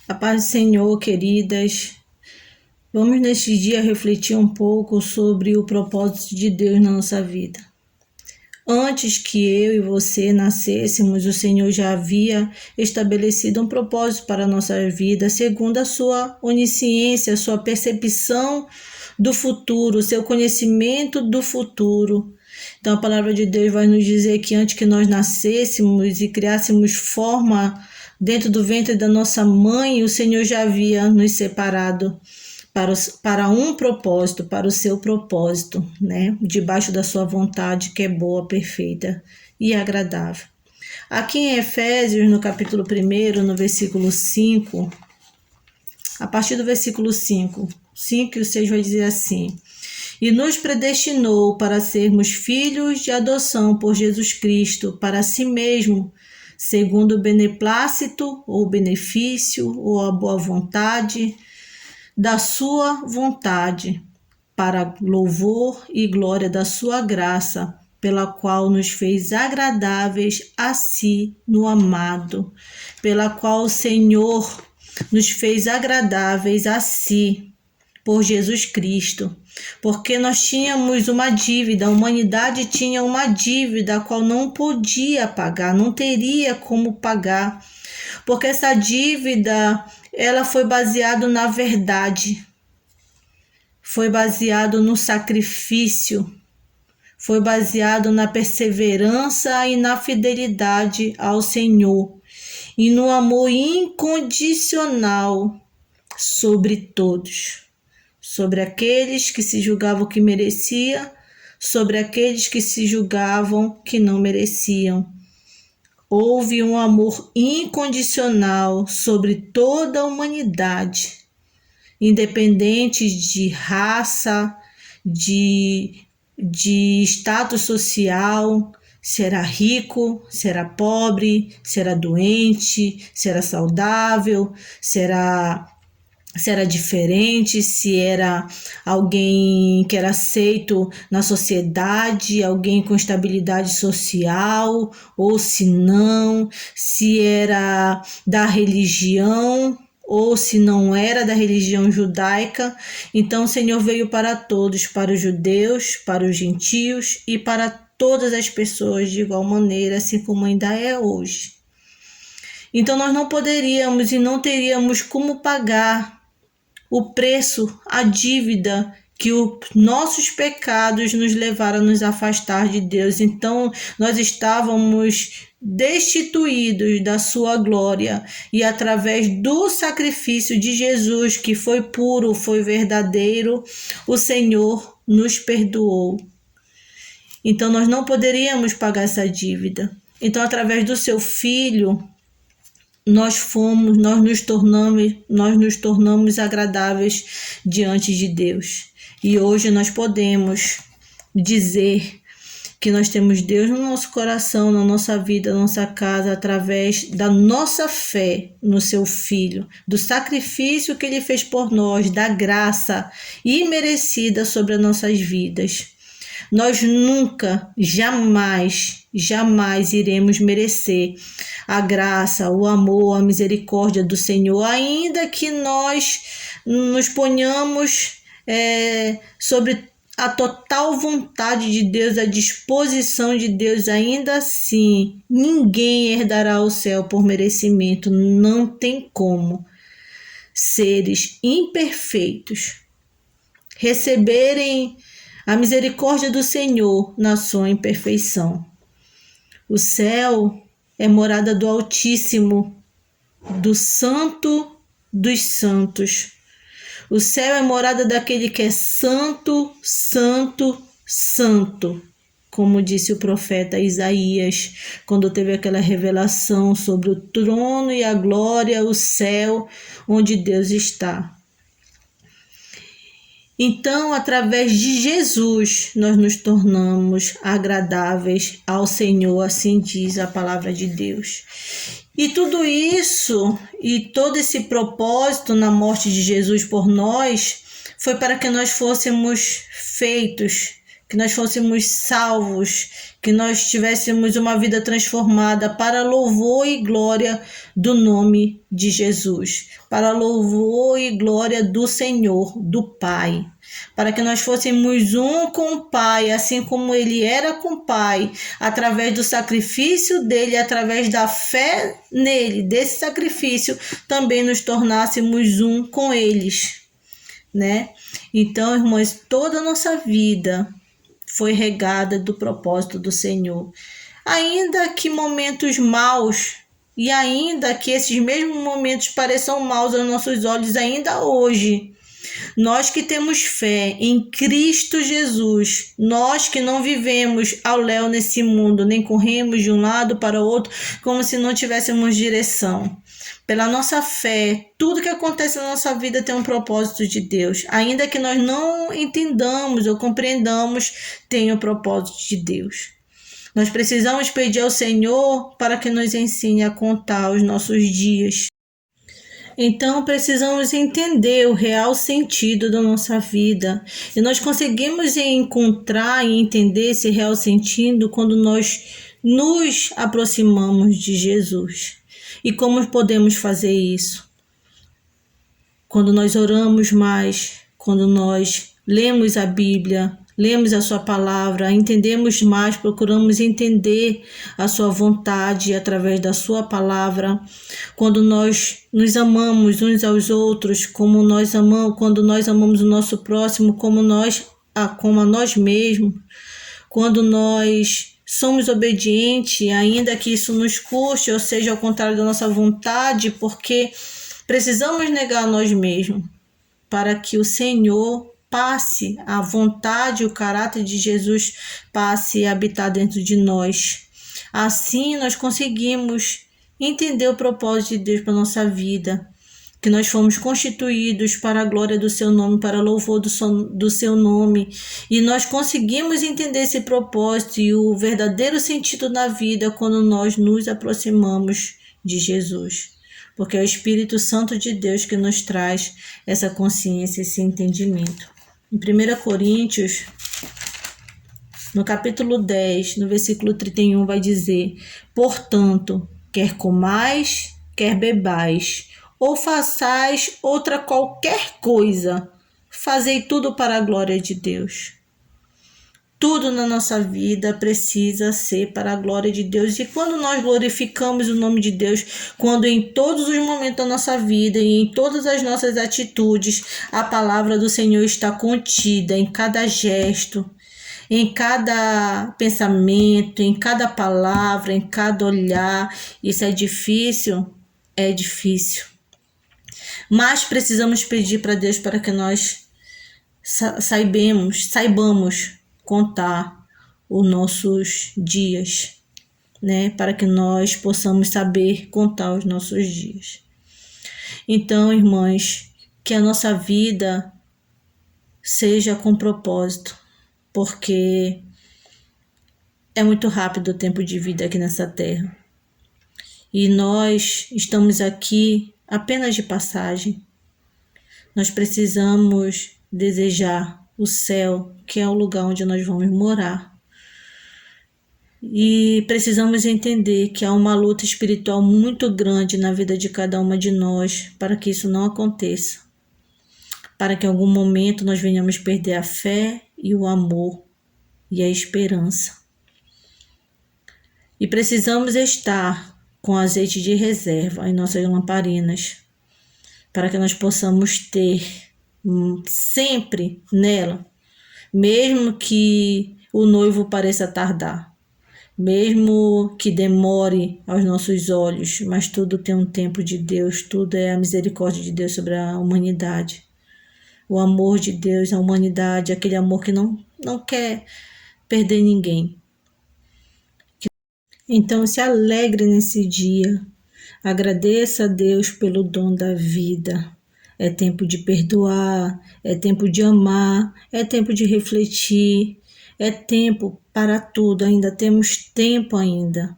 A paz do Senhor, queridas. Vamos neste dia refletir um pouco sobre o propósito de Deus na nossa vida. Antes que eu e você nascêssemos, o Senhor já havia estabelecido um propósito para a nossa vida, segundo a sua onisciência, a sua percepção do futuro, o seu conhecimento do futuro. Então a palavra de Deus vai nos dizer que antes que nós nascêssemos e criássemos forma dentro do ventre da nossa mãe, o Senhor já havia nos separado para um propósito, para o seu propósito, né? Debaixo da sua vontade, que é boa, perfeita e agradável. Aqui em Efésios, no capítulo 1, no versículo 5, a partir do versículo 5 e o 6 vai dizer assim: E nos predestinou para sermos filhos de adoção por Jesus Cristo, para si mesmo, segundo o beneplácito, ou benefício, ou a boa vontade da sua vontade, para louvor e glória da sua graça, pela qual nos fez agradáveis a si no amado, pela qual o Senhor nos fez agradáveis a si, por Jesus Cristo, porque nós tínhamos uma dívida, a humanidade tinha uma dívida a qual não podia pagar, não teria como pagar, porque essa dívida ela foi baseada na verdade, foi baseado no sacrifício, foi baseado na perseverança e na fidelidade ao Senhor e no amor incondicional sobre todos, sobre aqueles que se julgavam que merecia, sobre aqueles que se julgavam que não mereciam. Houve um amor incondicional sobre toda a humanidade, independente de raça, de status social, se era rico, se era pobre, se era doente, se era saudável, se era diferente, se era alguém que era aceito na sociedade, alguém com estabilidade social, ou se não, se era da religião, ou se não era da religião judaica. Então o Senhor veio para todos, para os judeus, para os gentios e para todas as pessoas de igual maneira, assim como ainda é hoje. Então nós não poderíamos e não teríamos como pagar o preço, a dívida que os nossos pecados nos levaram a nos afastar de Deus. Então, nós estávamos destituídos da sua glória e através do sacrifício de Jesus, que foi puro, foi verdadeiro, o Senhor nos perdoou. Então, nós não pagar essa dívida. Então, através do seu Filho, nós nos tornamos agradáveis diante de Deus. E hoje nós podemos dizer que nós temos Deus no nosso coração, na nossa vida, na nossa casa, através da nossa fé no seu Filho, do sacrifício que ele fez por nós, da graça imerecida sobre as nossas vidas. Nós nunca, jamais iremos merecer a graça, o amor, a misericórdia do Senhor, ainda que nós nos ponhamos sobre a total vontade de Deus, a disposição de Deus. Ainda assim, ninguém herdará o céu por merecimento. Não tem como seres imperfeitos receberem a misericórdia do Senhor na sua imperfeição. O céu é morada do Altíssimo, do Santo dos Santos. O céu é morada daquele que é santo, santo, santo, como disse o profeta Isaías, quando teve aquela revelação sobre o trono e a glória, o céu, onde Deus está. Então, através de Jesus, nós nos tornamos agradáveis ao Senhor, assim diz a palavra de Deus. E tudo isso, e todo esse propósito na morte de Jesus por nós, foi para que nós fôssemos feitos, que nós fôssemos salvos, que nós tivéssemos uma vida transformada para louvor e glória do nome de Jesus, para louvor e glória do Senhor, do Pai, para que nós fôssemos um com o Pai, assim como Ele era com o Pai, através do sacrifício dele, através da fé nele, desse sacrifício, também nos tornássemos um com eles, né? Então, irmãs, toda a nossa vida foi regada do propósito do Senhor. Ainda que momentos maus, e ainda que esses mesmos momentos pareçam maus aos nossos olhos ainda hoje, nós que temos fé em Cristo Jesus, nós que não vivemos ao léu nesse mundo, nem corremos de um lado para o outro como se não tivéssemos direção. Pela nossa fé, tudo que acontece na nossa vida tem um propósito de Deus. Ainda que nós não entendamos ou compreendamos, tem um propósito de Deus. Nós precisamos pedir ao Senhor para que nos ensine a contar os nossos dias. Então, precisamos entender o real sentido da nossa vida. E nós conseguimos encontrar e entender esse real sentido quando nós nos aproximamos de Jesus. E como podemos fazer isso? Quando nós oramos mais, quando nós lemos a Bíblia, lemos a sua palavra, entendemos mais, procuramos entender a sua vontade através da sua palavra. Quando nós nos amamos uns aos outros, como nós amamos, quando nós amamos o nosso próximo, como a nós mesmos. Quando nós somos obedientes, ainda que isso nos custe, ou seja, ao contrário da nossa vontade, porque precisamos negar a nós mesmos para que o Senhor passe, a vontade, o caráter de Jesus passe a habitar dentro de nós. Assim nós conseguimos entender o propósito de Deus para a nossa vida, que nós fomos constituídos para a glória do seu nome, para louvor do seu nome, e nós conseguimos entender esse propósito e o verdadeiro sentido da vida quando nós nos aproximamos de Jesus, porque é o Espírito Santo de Deus que nos traz essa consciência, esse entendimento. Em 1 Coríntios, no capítulo 10, no versículo 31, vai dizer: portanto, quer comais, quer bebais, ou façais outra qualquer coisa, fazei tudo para a glória de Deus. Tudo na nossa vida precisa ser para a glória de Deus. E quando nós glorificamos o nome de Deus, quando em todos os momentos da nossa vida e em todas as nossas atitudes, a palavra do Senhor está contida em cada gesto, em cada pensamento, em cada palavra, em cada olhar. Isso é difícil? É difícil. Mas precisamos pedir para Deus para que nós saibamos contar os nossos dias, né? Para que nós possamos saber contar os nossos dias. Então, irmãs, que a nossa vida seja com propósito, porque é muito rápido o tempo de vida aqui nessa terra. E nós estamos aqui apenas de passagem. Nós precisamos desejar o céu, que é o lugar onde nós vamos morar. E precisamos entender que há uma luta espiritual muito grande na vida de cada uma de nós para que isso não aconteça. Para que em algum momento nós venhamos perder a fé e o amor e a esperança. E precisamos estar com azeite de reserva em nossas lamparinas, para que nós possamos ter sempre nela, mesmo que o noivo pareça tardar, mesmo que demore aos nossos olhos, mas tudo tem um tempo de Deus, tudo é a misericórdia de Deus sobre a humanidade. O amor de Deus, a humanidade, aquele amor que não quer perder ninguém. Então, se alegre nesse dia, agradeça a Deus pelo dom da vida. É tempo de perdoar, é tempo de amar, é tempo de refletir, é tempo para tudo, ainda temos tempo ainda.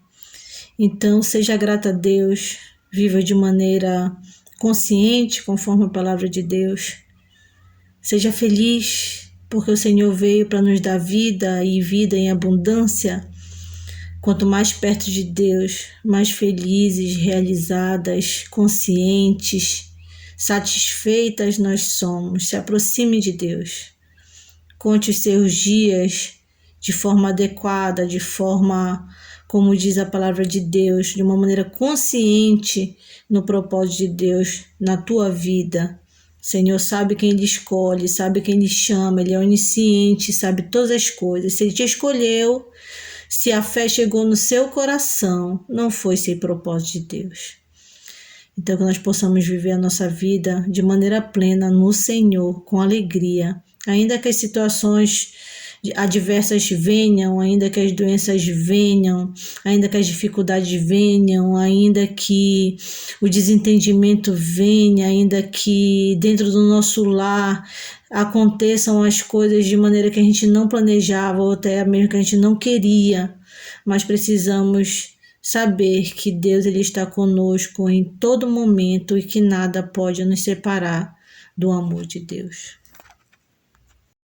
Então, seja grata a Deus, viva de maneira consciente, conforme a palavra de Deus. Seja feliz, porque o Senhor veio para nos dar vida e vida em abundância. Quanto mais perto de Deus, mais felizes, realizadas, conscientes, satisfeitas nós somos. Se aproxime de Deus. Conte os seus dias de forma adequada, de forma, como diz a palavra de Deus, de uma maneira consciente no propósito de Deus na tua vida. O Senhor sabe quem Ele escolhe, sabe quem Ele chama, Ele é onisciente, sabe todas as coisas. Se Ele te escolheu, se a fé chegou no seu coração, não foi sem propósito de Deus. Então, que nós possamos viver a nossa vida de maneira plena no Senhor, com alegria. Ainda que as situações adversas venham, ainda que as doenças venham, ainda que as dificuldades venham, ainda que o desentendimento venha, ainda que dentro do nosso lar aconteçam as coisas de maneira que a gente não planejava ou até mesmo que a gente não queria, mas precisamos saber que Deus ele está conosco em todo momento e que nada pode nos separar do amor de Deus.